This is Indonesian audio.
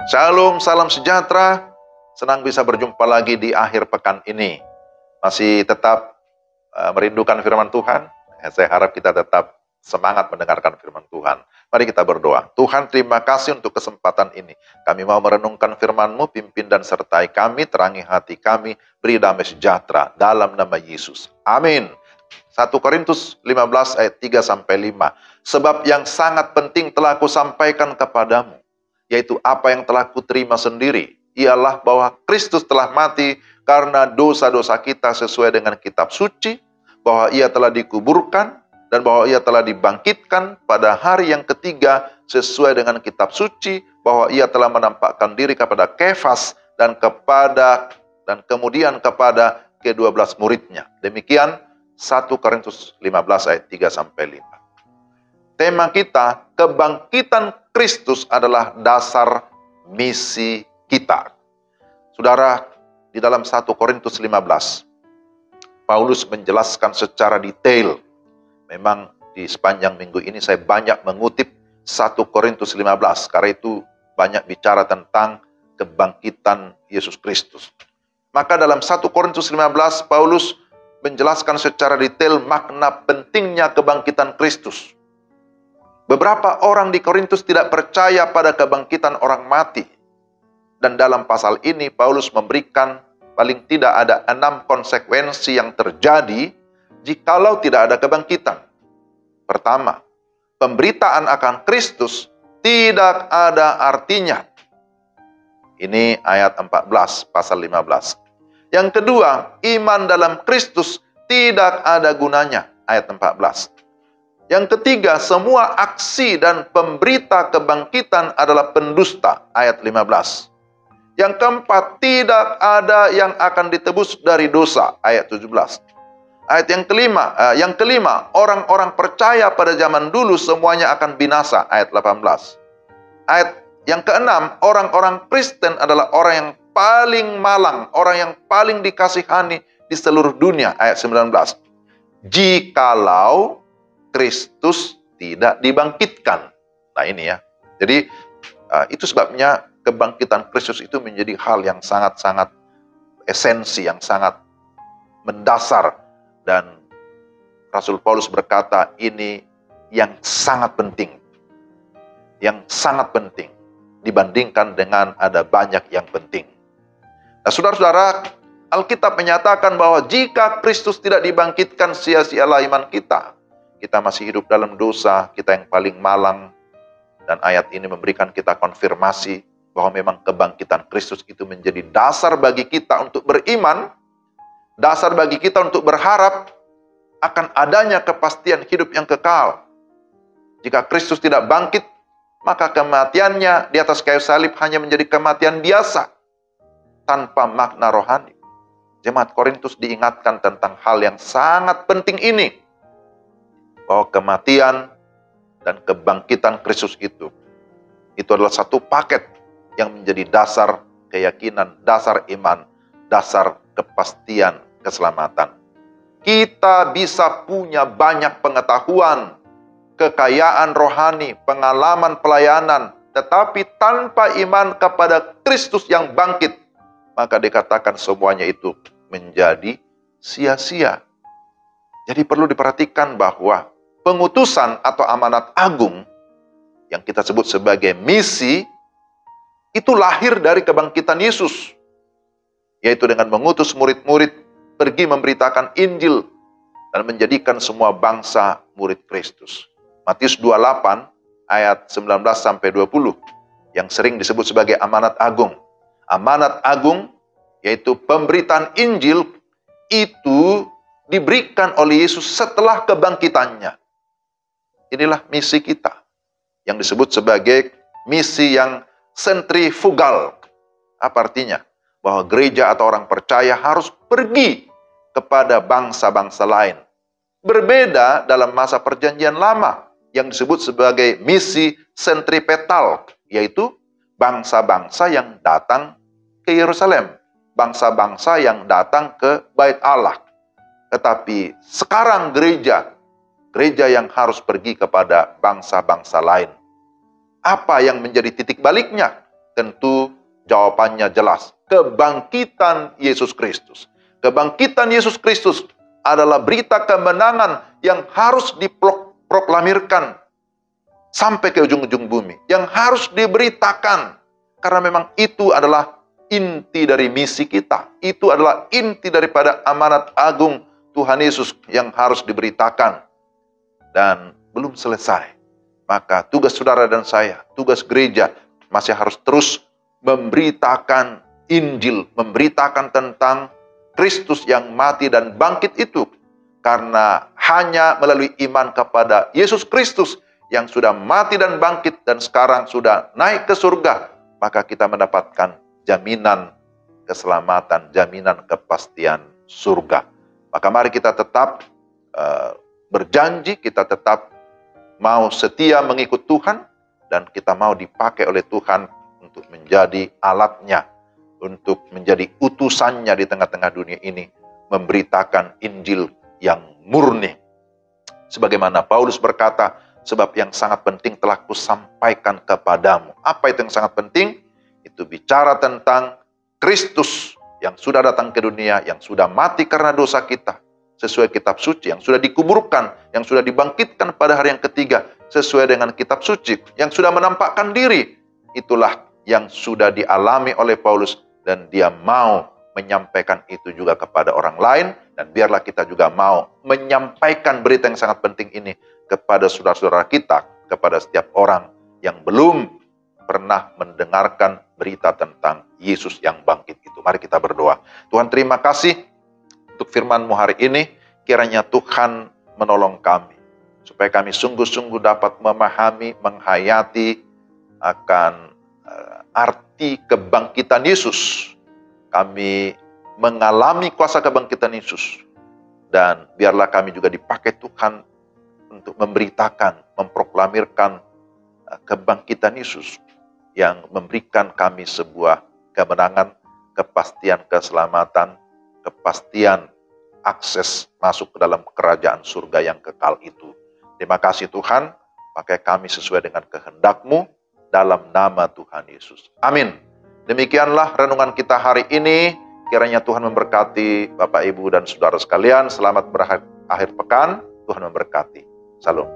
Shalom, salam sejahtera. Senang bisa berjumpa lagi di akhir pekan ini. Masih tetap merindukan firman Tuhan. Saya harap kita tetap semangat mendengarkan firman Tuhan. Mari kita berdoa. Tuhan, terima kasih untuk kesempatan ini. Kami mau merenungkan firman-Mu, pimpin dan sertai kami, terangi hati kami, beri damai sejahtera dalam nama Yesus. Amin. 1 Korintus 15 ayat 3-5. Sebab yang sangat penting telah kusampaikan kepadamu, yaitu apa yang telah kuterima sendiri, ialah bahwa Kristus telah mati karena dosa-dosa kita sesuai dengan kitab suci, bahwa Ia telah dikuburkan, dan bahwa Ia telah dibangkitkan pada hari yang ketiga sesuai dengan kitab suci, bahwa Ia telah menampakkan diri kepada Kefas dan kemudian kepada ke-12 muridnya. Demikian 1 Korintus 15 ayat 3-5. Tema kita, kebangkitan Kristus adalah dasar misi kita. Saudara, di dalam 1 Korintus 15, Paulus menjelaskan secara detail. Memang di sepanjang minggu ini saya banyak mengutip 1 Korintus 15, karena itu banyak bicara tentang kebangkitan Yesus Kristus. Maka dalam 1 Korintus 15, Paulus menjelaskan secara detail makna pentingnya kebangkitan Kristus. Beberapa orang di Korintus tidak percaya pada kebangkitan orang mati. Dan dalam pasal ini Paulus memberikan paling tidak ada 6 konsekuensi yang terjadi jikalau tidak ada kebangkitan. Pertama, pemberitaan akan Kristus tidak ada artinya. Ini ayat 14, pasal 15. Yang kedua, iman dalam Kristus tidak ada gunanya. Ayat 14. Yang ketiga, semua aksi dan pemberita kebangkitan adalah pendusta. Ayat 15. Yang keempat, tidak ada yang akan ditebus dari dosa. Ayat 17. Ayat yang kelima, orang-orang percaya pada zaman dulu semuanya akan binasa. Ayat 18. Ayat yang keenam, orang-orang Kristen adalah orang yang paling malang, orang yang paling dikasihani di seluruh dunia. Ayat 19. Jikalau Kristus tidak dibangkitkan. Nah ini ya. Jadi itu sebabnya kebangkitan Kristus itu menjadi hal yang sangat-sangat esensi, yang sangat mendasar. Dan Rasul Paulus berkata ini yang sangat penting. Yang sangat penting dibandingkan dengan ada banyak yang penting. Nah saudara-saudara, Alkitab menyatakan bahwa jika Kristus tidak dibangkitkan, sia-sialah iman kita. Kita masih hidup dalam dosa, kita yang paling malang. Dan ayat ini memberikan kita konfirmasi bahwa memang kebangkitan Kristus itu menjadi dasar bagi kita untuk beriman, dasar bagi kita untuk berharap akan adanya kepastian hidup yang kekal. Jika Kristus tidak bangkit, maka kematiannya di atas kayu salib hanya menjadi kematian biasa, tanpa makna rohani. Jemaat Korintus diingatkan tentang hal yang sangat penting ini, bahwa kematian dan kebangkitan Kristus itu adalah satu paket yang menjadi dasar keyakinan, dasar iman, dasar kepastian keselamatan. Kita bisa punya banyak pengetahuan, kekayaan rohani, pengalaman pelayanan, tetapi tanpa iman kepada Kristus yang bangkit, maka dikatakan semuanya itu menjadi sia-sia. Jadi perlu diperhatikan bahwa pengutusan atau amanat agung yang kita sebut sebagai misi itu lahir dari kebangkitan Yesus, yaitu dengan mengutus murid-murid pergi memberitakan Injil dan menjadikan semua bangsa murid Kristus. Matius 28 ayat 19-20 yang sering disebut sebagai amanat agung. Amanat agung yaitu pemberitaan Injil itu diberikan oleh Yesus setelah kebangkitannya. Inilah misi kita yang disebut sebagai misi yang sentrifugal. Apa artinya? Bahwa gereja atau orang percaya harus pergi kepada bangsa-bangsa lain. Berbeda dalam masa perjanjian lama yang disebut sebagai misi sentripetal, yaitu bangsa-bangsa yang datang ke Yerusalem, bangsa-bangsa yang datang ke Bait Allah. Tetapi sekarang gereja yang harus pergi kepada bangsa-bangsa lain. Apa yang menjadi titik baliknya? Tentu jawabannya jelas. Kebangkitan Yesus Kristus. Kebangkitan Yesus Kristus adalah berita kemenangan yang harus diproklamirkan sampai ke ujung-ujung bumi. Yang harus diberitakan. Karena memang itu adalah inti dari misi kita. Itu adalah inti daripada amanat agung Tuhan Yesus yang harus diberitakan. Dan belum selesai. Maka tugas saudara dan saya, tugas gereja masih harus terus memberitakan Injil, memberitakan tentang Kristus yang mati dan bangkit itu. Karena hanya melalui iman kepada Yesus Kristus yang sudah mati dan bangkit dan sekarang sudah naik ke surga, maka kita mendapatkan jaminan keselamatan, jaminan kepastian surga. Maka mari kita tetap berjanji, kita tetap mau setia mengikut Tuhan, dan kita mau dipakai oleh Tuhan untuk menjadi alatnya, untuk menjadi utusannya di tengah-tengah dunia ini, memberitakan Injil yang murni. Sebagaimana Paulus berkata, sebab yang sangat penting telah kusampaikan kepadamu. Apa itu yang sangat penting? Itu bicara tentang Kristus yang sudah datang ke dunia, yang sudah mati karena dosa kita, sesuai kitab suci, yang sudah dikuburkan, yang sudah dibangkitkan pada hari yang ketiga, sesuai dengan kitab suci, yang sudah menampakkan diri. Itulah yang sudah dialami oleh Paulus, dan dia mau menyampaikan itu juga kepada orang lain, dan biarlah kita juga mau menyampaikan berita yang sangat penting ini kepada saudara-saudara kita, kepada setiap orang yang belum pernah mendengarkan berita tentang Yesus yang bangkit itu. Mari kita berdoa. Tuhan, terima kasih untuk firman-Mu hari ini. Kiranya Tuhan menolong kami, supaya kami sungguh-sungguh dapat memahami, menghayati akan arti kebangkitan Yesus. Kami mengalami kuasa kebangkitan Yesus. Dan biarlah kami juga dipakai Tuhan untuk memberitakan, memproklamirkan kebangkitan Yesus yang memberikan kami sebuah kemenangan, kepastian keselamatan, kepastian akses masuk ke dalam kerajaan surga yang kekal itu. Terima kasih Tuhan, pakai kami sesuai dengan kehendak-Mu dalam nama Tuhan Yesus. Amin. Demikianlah renungan kita hari ini. Kiranya Tuhan memberkati Bapak, Ibu, dan saudara sekalian. Selamat berakhir pekan. Tuhan memberkati. Salam.